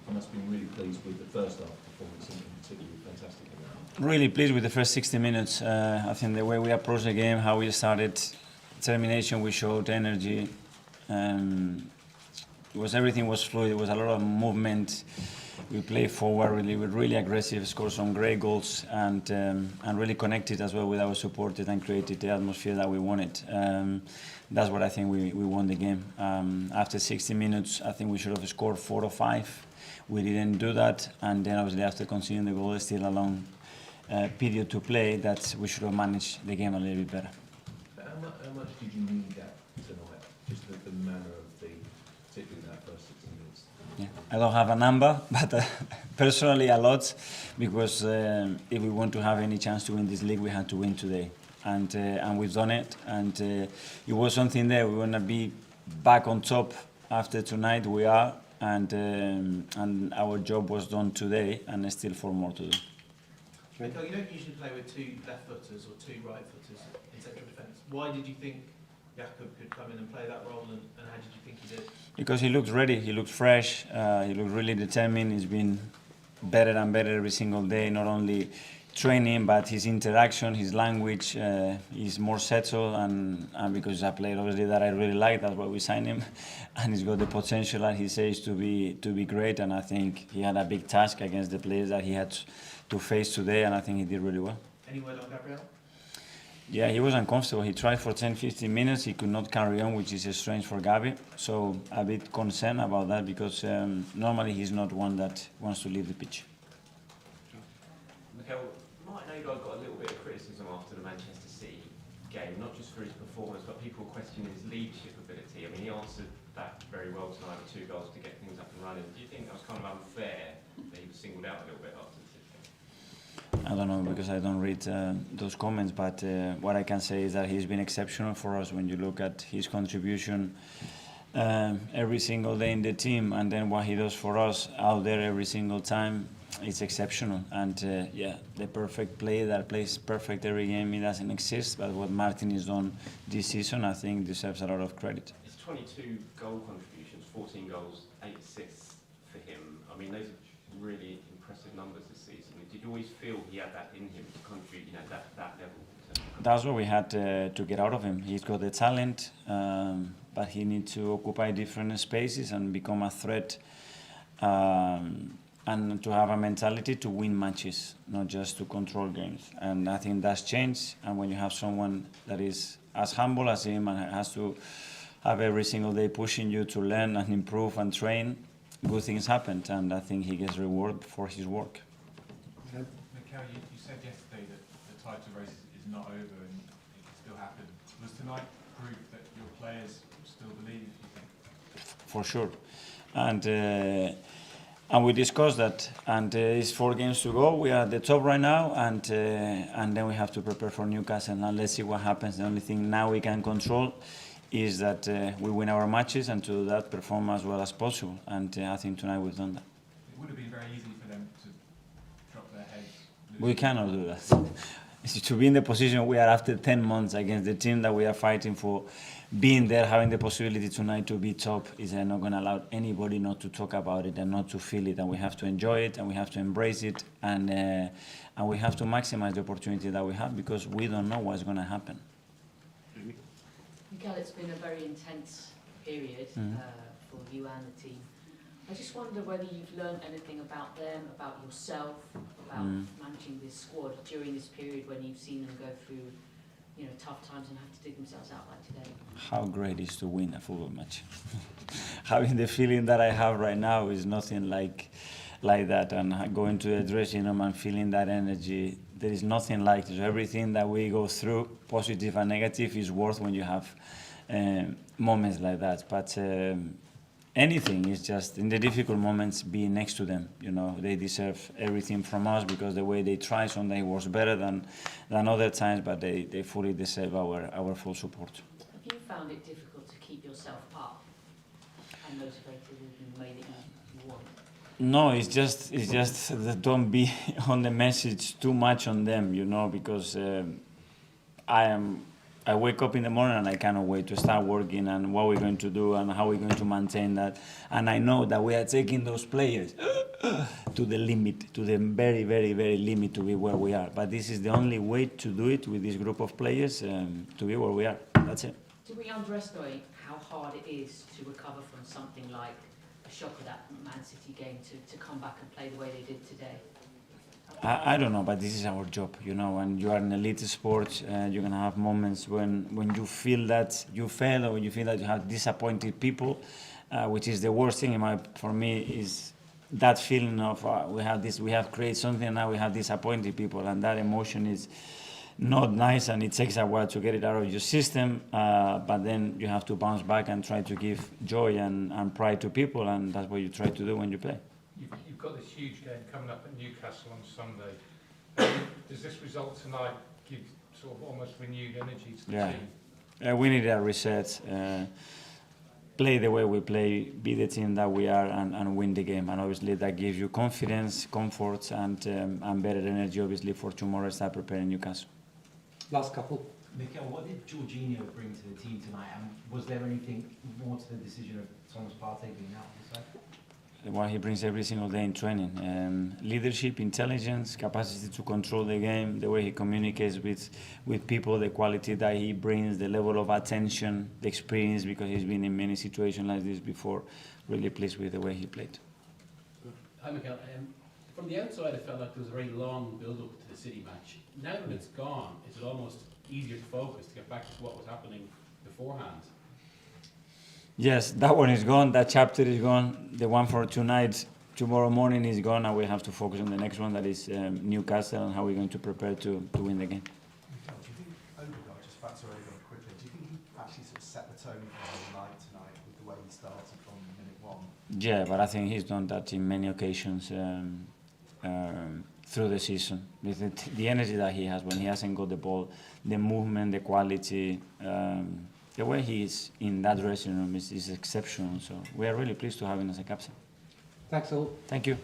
you must have been really pleased with the first half performance and particularly fantastic in that. Really pleased with the first 60 minutes. I think the way we approached the game, how we started, determination we showed, energy. Everything was fluid. There was a lot of movement. We played forward really, we were really aggressive, scored some great goals, and really connected as well with our supporters and created the atmosphere that we wanted. That's what I think we won the game. After 60 minutes, I think we should have scored 4 or 5. We didn't do that, and then obviously after conceding the goal, still a long period to play, that we should have managed the game a little bit better. How much did you need that tonight? Just the manner of particularly that first 60 minutes? Yeah. I don't have a number, but personally a lot, because if we want to have any chance to win this league, we had to win today, and we've done it, and it was something there. We want to be back on top after tonight. We are, and our job was done today, and there's still 4 more to do. Mikel, you don't usually play with 2 left footers or 2 right footers in central defence. Why did you think Jakub could come in and play that role, and how did you think he did? Because he looked ready, he looked fresh, he looked really determined. He's been better and better every single day, not only training, but his interaction, his language, is more settled, and because he's a player obviously that I really like, that's why we signed him, and he's got the potential that he says to be great, and I think he had a big task against the players that he had to face today, and I think he did really well. Any word on Gabriel? Yeah, he was uncomfortable. He tried for 10-15 minutes. He could not carry on, which is strange for Gabi. So a bit concerned about that, because normally he's not one that wants to leave the pitch. Mikel, Martin Odegaard got a little bit of criticism after the Manchester City game, not just for his performance, but people questioning his leadership ability. I mean, he answered that very well tonight with 2 goals to get things up and running. Do you think that was kind of unfair that he was singled out a little bit after the City game? I don't know, because I don't read those comments, but what I can say is that he's been exceptional for us. When you look at his contribution every single day in the team, and then what he does for us out there every single time, it's exceptional. And yeah, the perfect player that plays perfect every game, it doesn't exist, but what Martin has done this season, I think deserves a lot of credit. It's 22 goal contributions, 14 goals, 8 assists for him. I mean, those are really impressive numbers this season. Did you always feel he had that in him to contribute, that level? That's what we had to get out of him. He's got the talent, but he needs to occupy different spaces and become a threat, and to have a mentality to win matches, not just to control games. And I think that's changed. And when you have someone that is as humble as him and has to have every single day pushing you to learn and improve and train, good things happen. And I think he gets rewarded for his work. Mikel, you said yesterday that the title race is not over and it can still happen. Was tonight proof that your players still believe, you think? For sure. And we discussed that, and it's 4 games to go. We are at the top right now, and then we have to prepare for Newcastle, and let's see what happens. The only thing now we can control is that we win our matches, and to that perform as well as possible. And I think tonight we've done that. It would have been very easy for them to drop their heads. We cannot do that. To be in the position we are after 10 months against the team that we are fighting for, being there, having the possibility tonight to be top, is not going to allow anybody not to talk about it and not to feel it. And we have to enjoy it, and we have to embrace it, and we have to maximize the opportunity that we have, because we don't know what's going to happen. Mikel, it's been a very intense period for you and the team. I just wonder whether you've learned anything about them, about yourself, about managing this squad during this period when you've seen them go through, tough times and have to dig themselves out like today. How great it is to win a football match. Having the feeling that I have right now is nothing like that, and going to the dressing room and feeling that energy, there is nothing like it. Everything that we go through, positive and negative, is worth when you have moments like that. But anything is just, in the difficult moments, being next to them. They deserve everything from us, because the way they try sometimes was better than other times, but they fully deserve our full support. Have you found it difficult to keep yourself up and motivated in the way that you want? No, it's just that don't be on the message too much on them, because I am I wake up in the morning and I cannot wait to start working and what we're going to do and how we're going to maintain that. And I know that we are taking those players to the limit, to the very, very, very limit to be where we are. But this is the only way to do it with this group of players to be where we are. That's it. Do we underestimate how hard it is to recover from something like a shock of that Man City game to come back and play the way they did today? I don't know, but this is our job, you know. When you are in elite sport, you're gonna have moments when you feel that you fail or you feel that you have disappointed people, which is the worst thing for me is that feeling of we have created something and now we have disappointed people, and that emotion is not nice and it takes a while to get it out of your system. But then you have to bounce back and try to give joy and pride to people, and that's what you try to do when you play. You've got this huge game coming up at Newcastle on Sunday. Does this result tonight give sort of almost renewed energy to the team? We need a reset, play the way we play, be the team that we are, and win the game. And obviously that gives you confidence, comfort, and better energy, obviously, for tomorrow start preparing Newcastle. Last couple. Mikel, what did Jorginho bring to the team tonight, and was there anything more to the decision of Thomas Partey being out on the side? What he brings every single day in training. Leadership, intelligence, capacity to control the game, the way he communicates with people, the quality that he brings, the level of attention, the experience, because he's been in many situations like this before. Really pleased with the way he played. Hi Mikel. From the outside it felt like there was a very long build-up to the City match. Now that it's gone, is it almost easier to focus, to get back to what was happening beforehand? Yes, that one is gone, that chapter is gone. The one for tonight, tomorrow morning is gone, and we have to focus on the next one, that is Newcastle, and how we're going to prepare to win the game. Mikel, do you think Odegaard, just back to Odegaard quickly, do you think he actually sort of set the tone for the whole night tonight with the way he started from minute one? Yeah, but I think he's done that in many occasions through the season. With the energy that he has when he hasn't got the ball, the movement, the quality, the way he is in that dressing room is exceptional. So we are really pleased to have him as a captain. Thanks all. Thank you.